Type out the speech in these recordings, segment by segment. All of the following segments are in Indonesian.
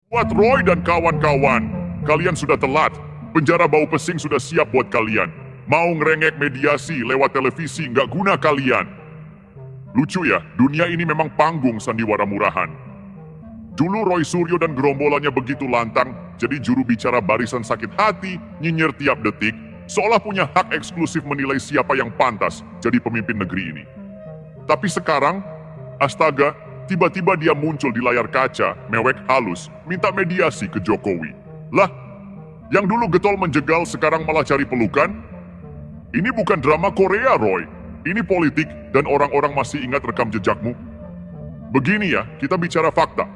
Buat Roy dan kawan-kawan, kalian sudah telat. Penjara bau pesing sudah siap buat kalian. Mau ngerengek mediasi lewat televisi nggak guna kalian. Lucu ya, dunia ini memang panggung sandiwara murahan. Dulu Roy Suryo dan gerombolannya begitu lantang, jadi juru bicara barisan sakit hati, nyinyir tiap detik, seolah punya hak eksklusif menilai siapa yang pantas jadi pemimpin negeri ini. Tapi sekarang, astaga, tiba-tiba dia muncul di layar kaca, mewek halus, minta mediasi ke Jokowi. Lah, yang dulu getol menjegal sekarang malah cari pelukan? Ini bukan drama Korea, Roy. Ini politik dan orang-orang masih ingat rekam jejakmu. Begini ya, kita bicara fakta.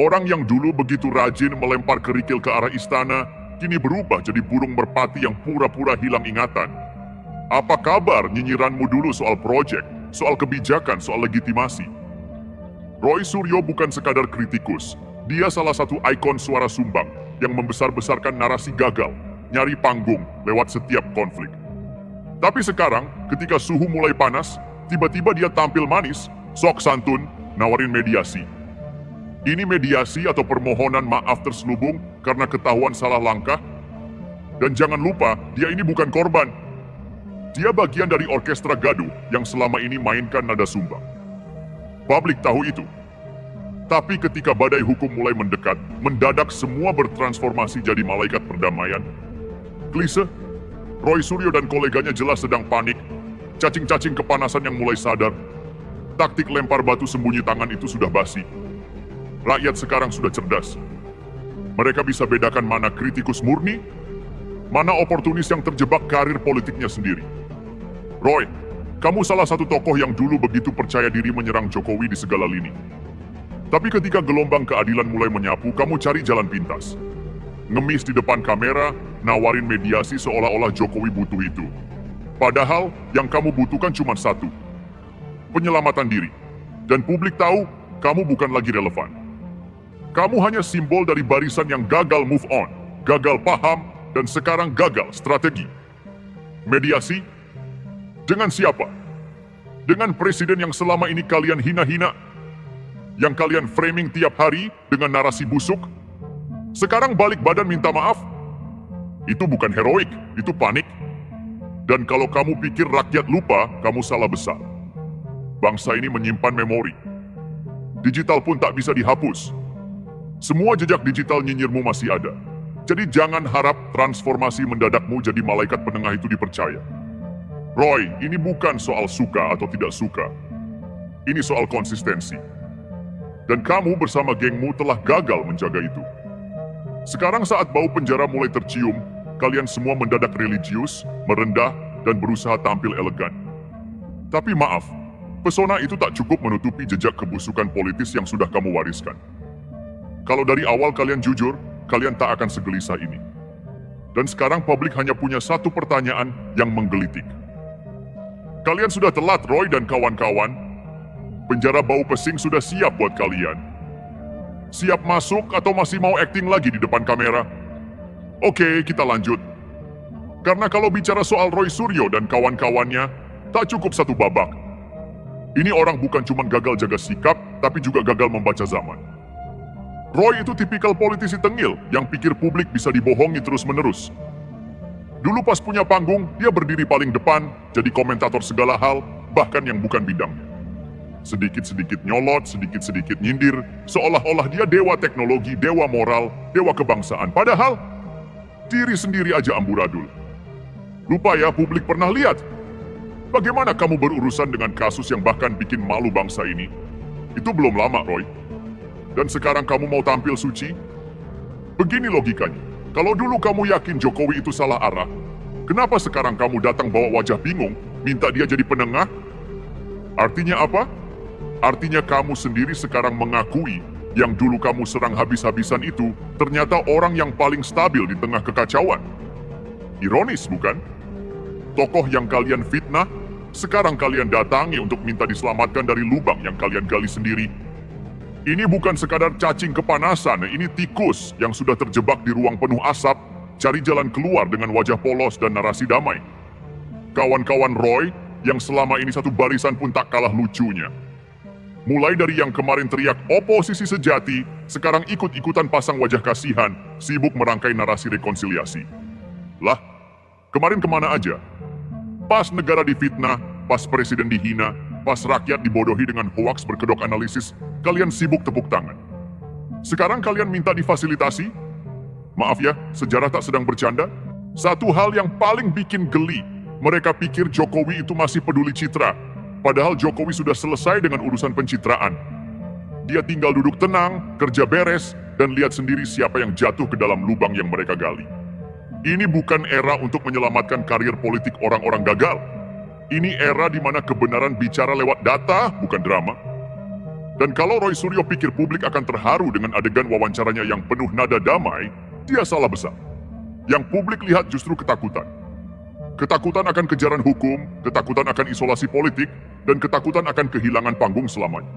Orang yang dulu begitu rajin melempar kerikil ke arah istana, kini berubah jadi burung merpati yang pura-pura hilang ingatan. Apa kabar nyinyiranmu dulu soal proyek, soal kebijakan, soal legitimasi? Roy Suryo bukan sekadar kritikus. Dia salah satu ikon suara sumbang yang membesar-besarkan narasi gagal, nyari panggung lewat setiap konflik. Tapi sekarang, ketika suhu mulai panas, tiba-tiba dia tampil manis, sok santun, nawarin mediasi. Ini mediasi atau permohonan maaf terselubung karena ketahuan salah langkah? Dan jangan lupa, dia ini bukan korban. Dia bagian dari orkestra gaduh yang selama ini mainkan nada sumbang. Publik tahu itu. Tapi ketika badai hukum mulai mendekat, mendadak semua bertransformasi jadi malaikat perdamaian. Klise, Roy Suryo dan koleganya jelas sedang panik. Cacing-cacing kepanasan yang mulai sadar. Taktik lempar batu sembunyi tangan itu sudah basi. Rakyat sekarang sudah cerdas. Mereka bisa bedakan mana kritikus murni, mana oportunis yang terjebak karir politiknya sendiri. Roy, kamu salah satu tokoh yang dulu begitu percaya diri menyerang Jokowi di segala lini. Tapi ketika gelombang keadilan mulai menyapu, kamu cari jalan pintas. Ngemis di depan kamera, nawarin mediasi seolah-olah Jokowi butuh itu. Padahal yang kamu butuhkan cuma satu. Penyelamatan diri. Dan publik tahu, kamu bukan lagi relevan. Kamu hanya simbol dari barisan yang gagal move on, gagal paham, dan sekarang gagal strategi. Mediasi? Dengan siapa? Dengan presiden yang selama ini kalian hina-hina, yang kalian framing tiap hari dengan narasi busuk, sekarang balik badan minta maaf? Itu bukan heroik, itu panik. Dan kalau kamu pikir rakyat lupa, kamu salah besar. Bangsa ini menyimpan memori. Digital pun tak bisa dihapus. Semua jejak digital nyinyirmu masih ada. Jadi jangan harap transformasi mendadakmu jadi malaikat penengah itu dipercaya. Roy, ini bukan soal suka atau tidak suka. Ini soal konsistensi. Dan kamu bersama gengmu telah gagal menjaga itu. Sekarang saat bau penjara mulai tercium, kalian semua mendadak religius, merendah, dan berusaha tampil elegan. Tapi maaf, pesona itu tak cukup menutupi jejak kebusukan politis yang sudah kamu wariskan. Kalau dari awal kalian jujur, kalian tak akan segelisah ini. Dan sekarang publik hanya punya satu pertanyaan yang menggelitik. Kalian sudah telat, Roy dan kawan-kawan. Penjara bau pesing sudah siap buat kalian. Siap masuk atau masih mau acting lagi di depan kamera? Oke, kita lanjut. Karena kalau bicara soal Roy Suryo dan kawan-kawannya, tak cukup satu babak. Ini orang bukan cuma gagal jaga sikap, tapi juga gagal membaca zaman. Roy itu tipikal politisi tengil yang pikir publik bisa dibohongi terus-menerus. Dulu pas punya panggung, dia berdiri paling depan, jadi komentator segala hal, bahkan yang bukan bidangnya. Sedikit-sedikit nyolot, sedikit-sedikit nyindir, seolah-olah dia dewa teknologi, dewa moral, dewa kebangsaan. Padahal, diri sendiri aja amburadul. Lupa ya, publik pernah lihat. Bagaimana kamu berurusan dengan kasus yang bahkan bikin malu bangsa ini? Itu belum lama, Roy. Dan sekarang kamu mau tampil suci? Begini logikanya, kalau dulu kamu yakin Jokowi itu salah arah, kenapa sekarang kamu datang bawa wajah bingung, minta dia jadi penengah? Artinya apa? Artinya kamu sendiri sekarang mengakui yang dulu kamu serang habis-habisan itu ternyata orang yang paling stabil di tengah kekacauan. Ironis, bukan? Tokoh yang kalian fitnah, sekarang kalian datangi untuk minta diselamatkan dari lubang yang kalian gali sendiri. Ini bukan sekadar cacing kepanasan, ini tikus yang sudah terjebak di ruang penuh asap, cari jalan keluar dengan wajah polos dan narasi damai. Kawan-kawan Roy, yang selama ini satu barisan pun tak kalah lucunya. Mulai dari yang kemarin teriak oposisi sejati, sekarang ikut-ikutan pasang wajah kasihan, sibuk merangkai narasi rekonsiliasi. Lah, kemarin kemana aja? Pas negara difitnah, pas presiden dihina, pas rakyat dibodohi dengan hoaks berkedok analisis, kalian sibuk tepuk tangan. Sekarang kalian minta difasilitasi? Maaf ya, sejarah tak sedang bercanda. Satu hal yang paling bikin geli, mereka pikir Jokowi itu masih peduli citra, padahal Jokowi sudah selesai dengan urusan pencitraan. Dia tinggal duduk tenang, kerja beres, dan lihat sendiri siapa yang jatuh ke dalam lubang yang mereka gali. Ini bukan era untuk menyelamatkan karir politik orang-orang gagal. Ini era di mana kebenaran bicara lewat data, bukan drama. Dan kalau Roy Suryo pikir publik akan terharu dengan adegan wawancaranya yang penuh nada damai, dia salah besar. Yang publik lihat justru ketakutan. Ketakutan akan kejaran hukum, ketakutan akan isolasi politik, dan ketakutan akan kehilangan panggung selamanya.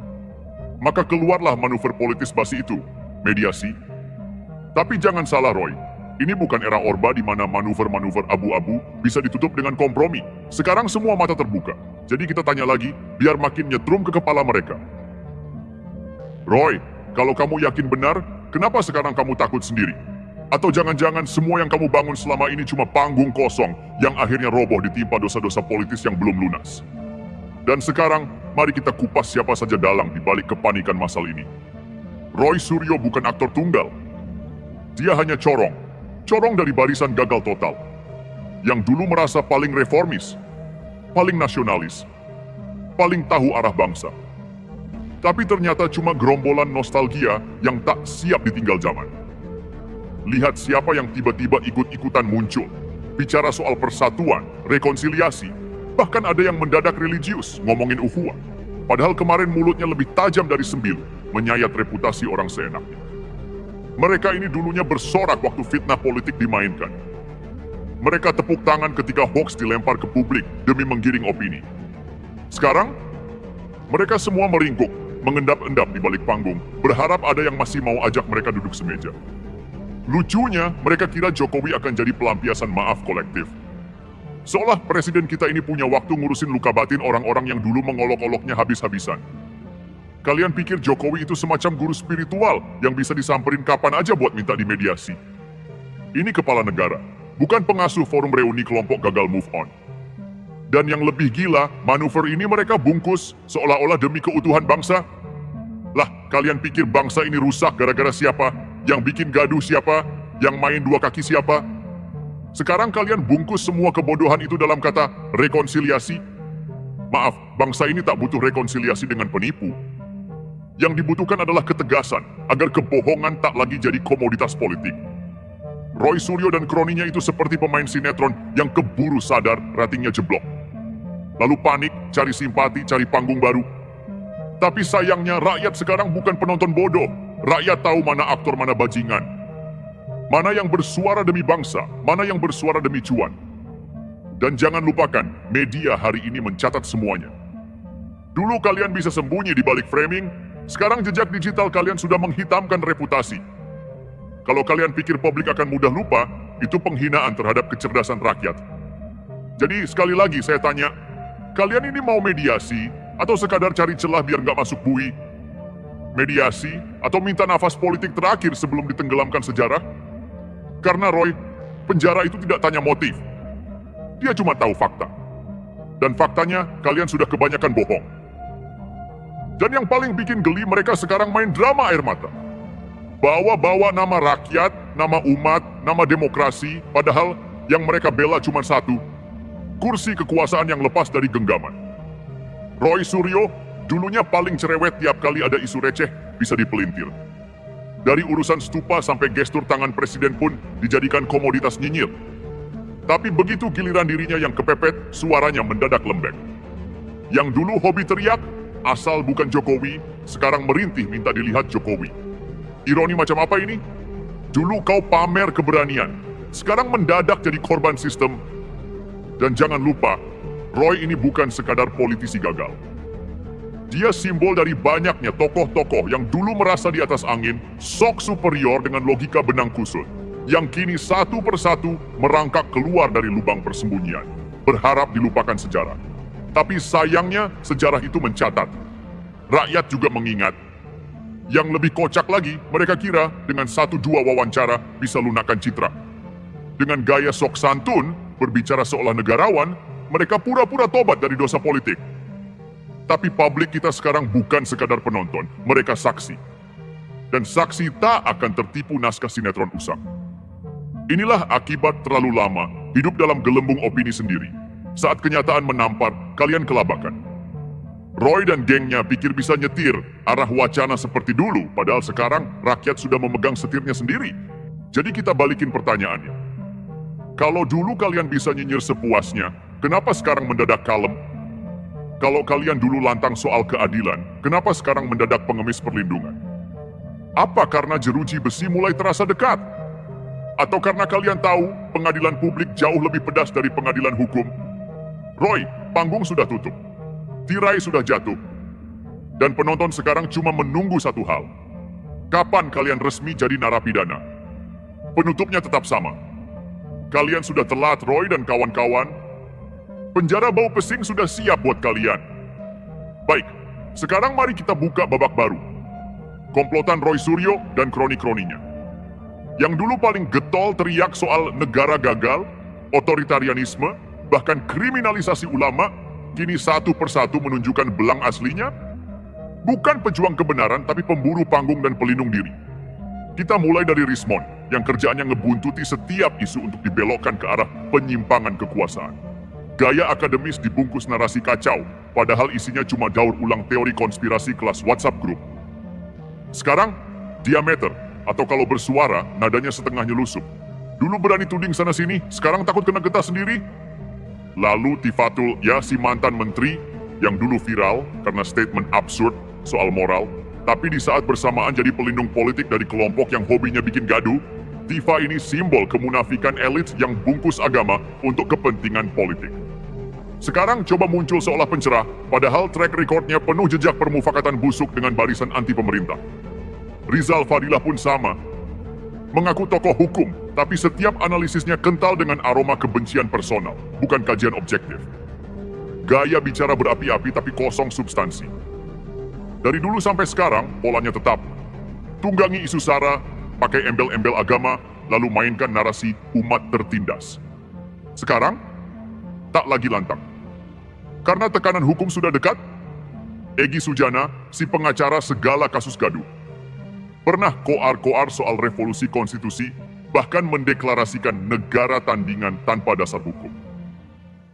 Maka keluarlah manuver politis basi itu, mediasi. Tapi jangan salah Roy, ini bukan era Orba di mana manuver-manuver abu-abu bisa ditutup dengan kompromi. Sekarang semua mata terbuka. Jadi kita tanya lagi, biar makin nyetrum ke kepala mereka. Roy, kalau kamu yakin benar, kenapa sekarang kamu takut sendiri? Atau jangan-jangan semua yang kamu bangun selama ini cuma panggung kosong yang akhirnya roboh ditimpa dosa-dosa politis yang belum lunas? Dan sekarang, mari kita kupas siapa saja dalang di balik kepanikan masal ini. Roy Suryo bukan aktor tunggal. Dia hanya corong dari barisan gagal total. Yang dulu merasa paling reformis, paling nasionalis, paling tahu arah bangsa. Tapi ternyata cuma gerombolan nostalgia yang tak siap ditinggal zaman. Lihat siapa yang tiba-tiba ikut-ikutan muncul, bicara soal persatuan, rekonsiliasi, bahkan ada yang mendadak religius, ngomongin ukhuwah. Padahal kemarin mulutnya lebih tajam dari sembilu, menyayat reputasi orang seenaknya. Mereka ini dulunya bersorak waktu fitnah politik dimainkan. Mereka tepuk tangan ketika hoax dilempar ke publik demi menggiring opini. Sekarang, mereka semua meringkuk, mengendap-endap di balik panggung, berharap ada yang masih mau ajak mereka duduk semeja. Lucunya, mereka kira Jokowi akan jadi pelampiasan maaf kolektif. Seolah presiden kita ini punya waktu ngurusin luka batin orang-orang yang dulu mengolok-oloknya habis-habisan. Kalian pikir Jokowi itu semacam guru spiritual yang bisa disamperin kapan aja buat minta dimediasi? Ini kepala negara, bukan pengasuh forum reuni kelompok gagal move on. Dan yang lebih gila, manuver ini mereka bungkus seolah-olah demi keutuhan bangsa. Lah, kalian pikir bangsa ini rusak gara-gara siapa? Yang bikin gaduh siapa? Yang main dua kaki siapa? Sekarang kalian bungkus semua kebodohan itu dalam kata rekonsiliasi. Maaf, bangsa ini tak butuh rekonsiliasi dengan penipu. Yang dibutuhkan adalah ketegasan agar kebohongan tak lagi jadi komoditas politik. Roy Suryo dan kroninya itu seperti pemain sinetron yang keburu sadar ratingnya jeblok. Lalu panik, cari simpati, cari panggung baru. Tapi sayangnya rakyat sekarang bukan penonton bodoh. Rakyat tahu mana aktor, mana bajingan. Mana yang bersuara demi bangsa, mana yang bersuara demi cuan. Dan jangan lupakan, media hari ini mencatat semuanya. Dulu kalian bisa sembunyi di balik framing, sekarang jejak digital kalian sudah menghitamkan reputasi. Kalau kalian pikir publik akan mudah lupa, itu penghinaan terhadap kecerdasan rakyat. Jadi sekali lagi saya tanya, kalian ini mau mediasi atau sekadar cari celah biar nggak masuk bui? Mediasi atau minta nafas politik terakhir sebelum ditenggelamkan sejarah? Karena Roy, penjara itu tidak tanya motif. Dia cuma tahu fakta. Dan faktanya, kalian sudah kebanyakan bohong. Dan yang paling bikin geli, mereka sekarang main drama air mata. Bawa-bawa nama rakyat, nama umat, nama demokrasi, padahal yang mereka bela cuma satu, kursi kekuasaan yang lepas dari genggaman. Roy Suryo, dulunya paling cerewet tiap kali ada isu receh, bisa dipelintir. Dari urusan stupa sampai gestur tangan presiden pun dijadikan komoditas nyinyir. Tapi begitu giliran dirinya yang kepepet, suaranya mendadak lembek. Yang dulu hobi teriak, asal bukan Jokowi, sekarang merintih minta dilihat Jokowi. Ironi macam apa ini? Dulu kau pamer keberanian, sekarang mendadak jadi korban sistem. Dan jangan lupa, Roy ini bukan sekadar politisi gagal. Dia simbol dari banyaknya tokoh-tokoh yang dulu merasa di atas angin, sok superior dengan logika benang kusut, yang kini satu persatu merangkak keluar dari lubang persembunyian, berharap dilupakan sejarah. Tapi sayangnya, sejarah itu mencatat. rakyat juga mengingat. Yang lebih kocak lagi, mereka kira dengan 1-2 wawancara bisa lunakkan citra. Dengan gaya sok santun, berbicara seolah negarawan, mereka pura-pura tobat dari dosa politik. Tapi publik kita sekarang bukan sekadar penonton, mereka saksi. Dan saksi tak akan tertipu naskah sinetron usang. Inilah akibat terlalu lama hidup dalam gelembung opini sendiri. Saat kenyataan menampar, kalian kelabakan. Roy dan gengnya pikir bisa nyetir arah wacana seperti dulu, padahal sekarang rakyat sudah memegang setirnya sendiri. Jadi kita balikin pertanyaannya. Kalau dulu kalian bisa nyinyir sepuasnya, kenapa sekarang mendadak kalem? Kalau kalian dulu lantang soal keadilan, kenapa sekarang mendadak pengemis perlindungan? Apa karena jeruji besi mulai terasa dekat? Atau karena kalian tahu pengadilan publik jauh lebih pedas dari pengadilan hukum? Roy, panggung sudah tutup. Tirai sudah jatuh. Dan penonton sekarang cuma menunggu satu hal. Kapan kalian resmi jadi narapidana? Penutupnya tetap sama. Kalian sudah telat, Roy dan kawan-kawan. Penjara bau pesing sudah siap buat kalian. Baik, sekarang mari kita buka babak baru. Komplotan Roy Suryo dan kroni-kroninya. Yang dulu paling getol teriak soal negara gagal, otoritarianisme, bahkan kriminalisasi ulama, kini satu persatu menunjukkan belang aslinya. Bukan pejuang kebenaran, tapi pemburu panggung dan pelindung diri. Kita mulai dari Rismon, yang kerjaannya ngebuntuti setiap isu untuk dibelokkan ke arah penyimpangan kekuasaan. Gaya akademis dibungkus narasi kacau, padahal isinya cuma daur ulang teori konspirasi kelas WhatsApp group. Sekarang, Diameter, atau kalau bersuara, nadanya setengah nyelusup. Dulu berani tuding sana-sini, sekarang takut kena getah sendiri. Lalu Tifatul, ya si mantan menteri, yang dulu viral karena statement absurd soal moral, tapi di saat bersamaan jadi pelindung politik dari kelompok yang hobinya bikin gaduh. Tifa ini simbol kemunafikan elit yang bungkus agama untuk kepentingan politik. Sekarang coba muncul seolah pencerah, padahal track recordnya penuh jejak permufakatan busuk dengan barisan anti pemerintah. Rizal Fadilah pun sama. Mengaku tokoh hukum, tapi setiap analisisnya kental dengan aroma kebencian personal, bukan kajian objektif. Gaya bicara berapi-api tapi kosong substansi. Dari dulu sampai sekarang, polanya tetap. Tunggangi isu SARA, pakai embel-embel agama, lalu mainkan narasi umat tertindas. Sekarang, tak lagi lantang. Karena tekanan hukum sudah dekat, Egy Sujana, si pengacara segala kasus gaduh, pernah koar-koar soal revolusi konstitusi, bahkan mendeklarasikan negara tandingan tanpa dasar hukum.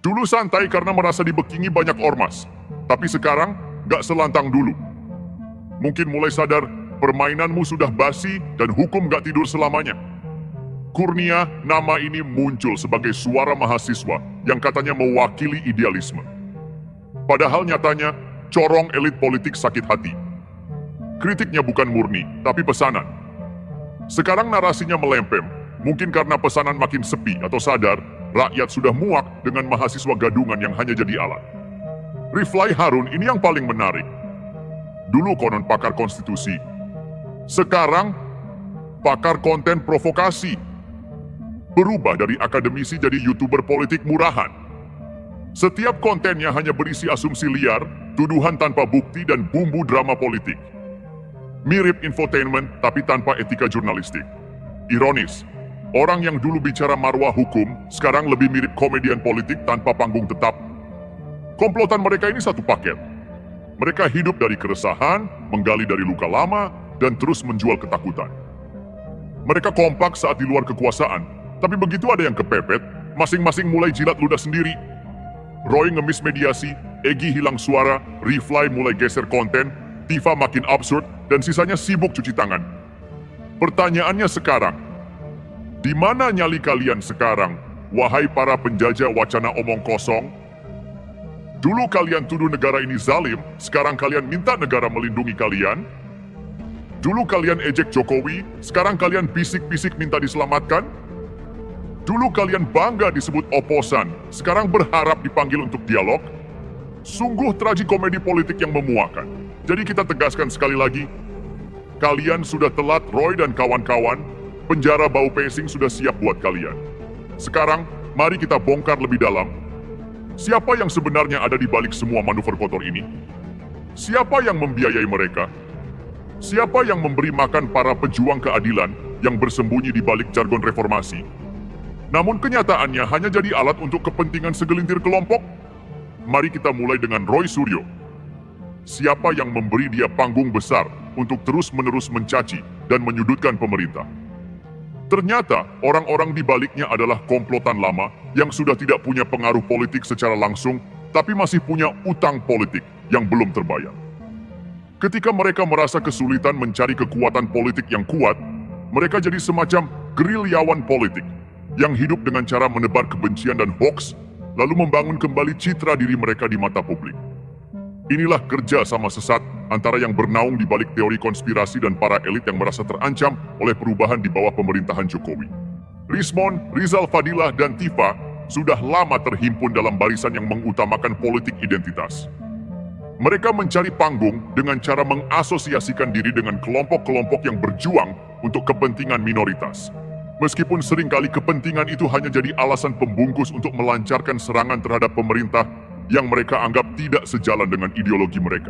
Dulu santai karena merasa dibekingi banyak ormas, tapi sekarang gak selantang dulu. Mungkin mulai sadar permainanmu sudah basi dan hukum gak tidur selamanya. Kurnia, nama ini muncul sebagai suara mahasiswa yang katanya mewakili idealisme. Padahal nyatanya, corong elit politik sakit hati. Kritiknya bukan murni, tapi pesanan. Sekarang narasinya melempem, mungkin karena pesanan makin sepi atau sadar, rakyat sudah muak dengan mahasiswa gadungan yang hanya jadi alat. Riflai Harun ini yang paling menarik. Dulu konon pakar konstitusi. Sekarang, pakar konten provokasi. Berubah dari akademisi jadi YouTuber politik murahan. Setiap kontennya hanya berisi asumsi liar, tuduhan tanpa bukti, dan bumbu drama politik. Mirip infotainment tapi tanpa etika jurnalistik. Ironis, orang yang dulu bicara marwah hukum, sekarang lebih mirip komedian politik tanpa panggung tetap. Komplotan mereka ini satu paket. Mereka hidup dari keresahan, menggali dari luka lama, dan terus menjual ketakutan. Mereka kompak saat di luar kekuasaan, tapi begitu ada yang kepepet, masing-masing mulai jilat ludah sendiri. Roy ngemis mediasi, Egy hilang suara, Riflai mulai geser konten, Tifa makin absurd, dan sisanya sibuk cuci tangan. Pertanyaannya sekarang, di mana nyali kalian sekarang, wahai para penjajah wacana omong kosong? Dulu kalian tuduh negara ini zalim, sekarang kalian minta negara melindungi kalian? Dulu kalian ejek Jokowi, sekarang kalian bisik-bisik minta diselamatkan? Dulu kalian bangga disebut oposan, sekarang berharap dipanggil untuk dialog? Sungguh tragikomedi politik yang memuakan. Jadi kita tegaskan sekali lagi, kalian sudah telat, Roy dan kawan-kawan. Penjara bau pesing sudah siap buat kalian. Sekarang, mari kita bongkar lebih dalam. Siapa yang sebenarnya ada di balik semua manuver kotor ini? Siapa yang membiayai mereka? Siapa yang memberi makan para pejuang keadilan yang bersembunyi di balik jargon reformasi? Namun kenyataannya hanya jadi alat untuk kepentingan segelintir kelompok. Mari kita mulai dengan Roy Suryo. Siapa yang memberi dia panggung besar untuk terus-menerus mencaci dan menyudutkan pemerintah? Ternyata orang-orang di baliknya adalah komplotan lama yang sudah tidak punya pengaruh politik secara langsung, tapi masih punya utang politik yang belum terbayar. Ketika mereka merasa kesulitan mencari kekuatan politik yang kuat, mereka jadi semacam gerilyawan politik yang hidup dengan cara menebar kebencian dan hoaks, lalu membangun kembali citra diri mereka di mata publik. Inilah kerja sama sesat antara yang bernaung di balik teori konspirasi dan para elit yang merasa terancam oleh perubahan di bawah pemerintahan Jokowi. Rismon, Rizal Fadilah, dan Tifa sudah lama terhimpun dalam barisan yang mengutamakan politik identitas. Mereka mencari panggung dengan cara mengasosiasikan diri dengan kelompok-kelompok yang berjuang untuk kepentingan minoritas. Meskipun seringkali kepentingan itu hanya jadi alasan pembungkus untuk melancarkan serangan terhadap pemerintah yang mereka anggap tidak sejalan dengan ideologi mereka.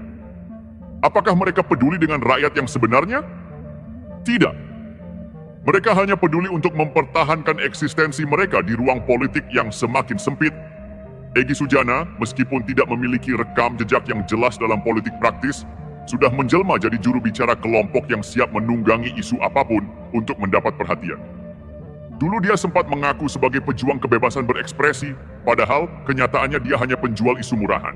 Apakah mereka peduli dengan rakyat yang sebenarnya? Tidak. Mereka hanya peduli untuk mempertahankan eksistensi mereka di ruang politik yang semakin sempit. Egy Sujana, meskipun tidak memiliki rekam jejak yang jelas dalam politik praktis, sudah menjelma jadi juru bicara kelompok yang siap menunggangi isu apapun untuk mendapat perhatian. Dulu dia sempat mengaku sebagai pejuang kebebasan berekspresi, padahal kenyataannya dia hanya penjual isu murahan.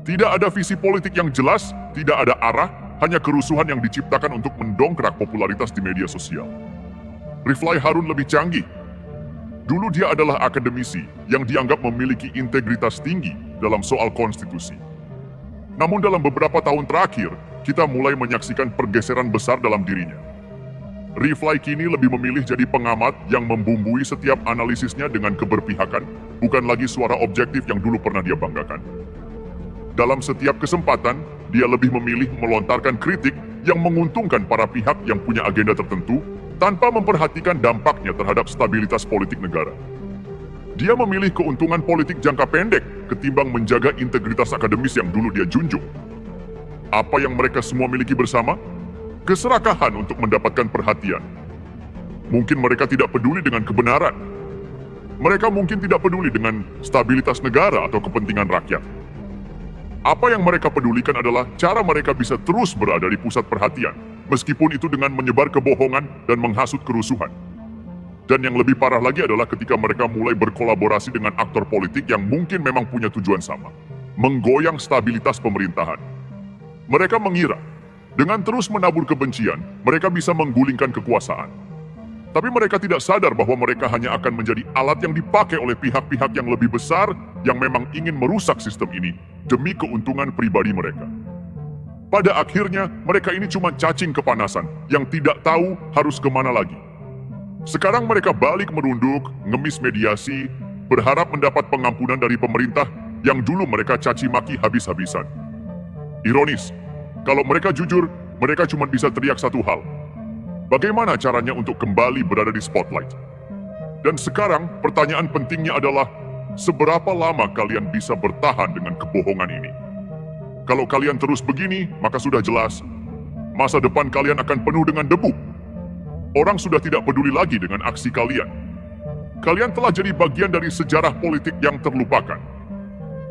Tidak ada visi politik yang jelas, tidak ada arah, hanya kerusuhan yang diciptakan untuk mendongkrak popularitas di media sosial. Riflai Harun lebih canggih. Dulu dia adalah akademisi yang dianggap memiliki integritas tinggi dalam soal konstitusi. Namun dalam beberapa tahun terakhir, kita mulai menyaksikan pergeseran besar dalam dirinya. Riflai kini lebih memilih jadi pengamat yang membumbui setiap analisisnya dengan keberpihakan, bukan lagi suara objektif yang dulu pernah dia banggakan. Dalam setiap kesempatan, dia lebih memilih melontarkan kritik yang menguntungkan para pihak yang punya agenda tertentu tanpa memperhatikan dampaknya terhadap stabilitas politik negara. Dia memilih keuntungan politik jangka pendek ketimbang menjaga integritas akademis yang dulu dia junjung. Apa yang mereka semua miliki bersama? Keserakahan untuk mendapatkan perhatian. Mungkin mereka tidak peduli dengan kebenaran. Mereka mungkin tidak peduli dengan stabilitas negara atau kepentingan rakyat. Apa yang mereka pedulikan adalah cara mereka bisa terus berada di pusat perhatian, meskipun itu dengan menyebar kebohongan dan menghasut kerusuhan. Dan yang lebih parah lagi adalah ketika mereka mulai berkolaborasi dengan aktor politik yang mungkin memang punya tujuan sama, menggoyang stabilitas pemerintahan. Mereka mengira dengan terus menabur kebencian, mereka bisa menggulingkan kekuasaan. Tapi mereka tidak sadar bahwa mereka hanya akan menjadi alat yang dipakai oleh pihak-pihak yang lebih besar yang memang ingin merusak sistem ini demi keuntungan pribadi mereka. Pada akhirnya, mereka ini cuma cacing kepanasan yang tidak tahu harus kemana lagi. Sekarang mereka balik merunduk, ngemis mediasi, berharap mendapat pengampunan dari pemerintah yang dulu mereka caci maki habis-habisan. Ironis, kalau mereka jujur, mereka cuma bisa teriak satu hal. Bagaimana caranya untuk kembali berada di spotlight? Dan sekarang pertanyaan pentingnya adalah, seberapa lama kalian bisa bertahan dengan kebohongan ini? Kalau kalian terus begini, maka sudah jelas, masa depan kalian akan penuh dengan debu. Orang sudah tidak peduli lagi dengan aksi kalian. Kalian telah jadi bagian dari sejarah politik yang terlupakan.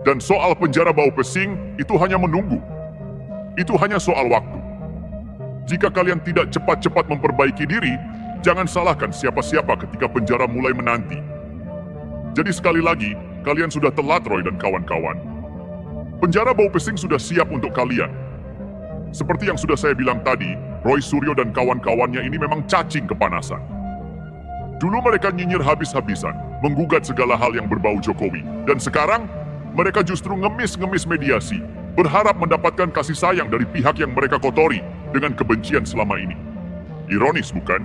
Dan soal penjara bau pesing, itu hanya menunggu. Itu hanya soal waktu. Jika kalian tidak cepat-cepat memperbaiki diri, jangan salahkan siapa-siapa ketika penjara mulai menanti. Jadi sekali lagi, kalian sudah telat, Roy dan kawan-kawan. Penjara bau pesing sudah siap untuk kalian. Seperti yang sudah saya bilang tadi, Roy Suryo dan kawan-kawannya ini memang cacing kepanasan. Dulu mereka nyinyir habis-habisan, menggugat segala hal yang berbau Jokowi. Dan sekarang, mereka justru ngemis-ngemis mediasi, berharap mendapatkan kasih sayang dari pihak yang mereka kotori dengan kebencian selama ini. Ironis, bukan?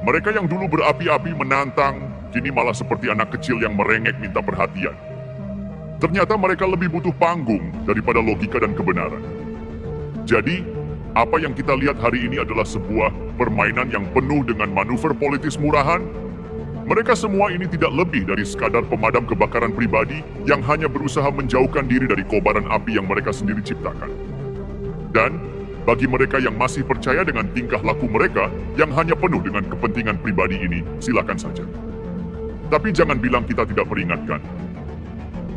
Mereka yang dulu berapi-api menantang, kini malah seperti anak kecil yang merengek minta perhatian. Ternyata mereka lebih butuh panggung daripada logika dan kebenaran. Jadi, apa yang kita lihat hari ini adalah sebuah permainan yang penuh dengan manuver politis murahan, Mereka semua ini tidak lebih dari sekadar pemadam kebakaran pribadi yang hanya berusaha menjauhkan diri dari kobaran api yang mereka sendiri ciptakan. Dan bagi mereka yang masih percaya dengan tingkah laku mereka yang hanya penuh dengan kepentingan pribadi ini, silakan saja. Tapi jangan bilang kita tidak peringatkan.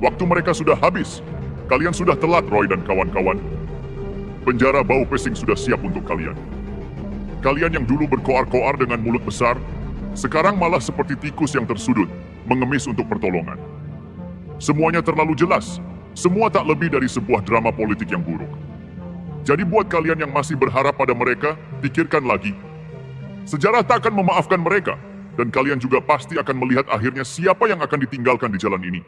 Waktu mereka sudah habis. Kalian sudah telat, Roy dan kawan-kawan. Penjara bau pesing sudah siap untuk kalian. Kalian yang dulu berkoar-koar dengan mulut besar, sekarang malah seperti tikus yang tersudut, mengemis untuk pertolongan. Semuanya terlalu jelas. Semua tak lebih dari sebuah drama politik yang buruk. Jadi buat kalian yang masih berharap pada mereka, pikirkan lagi. Sejarah tak akan memaafkan mereka, dan kalian juga pasti akan melihat akhirnya siapa yang akan ditinggalkan di jalan ini.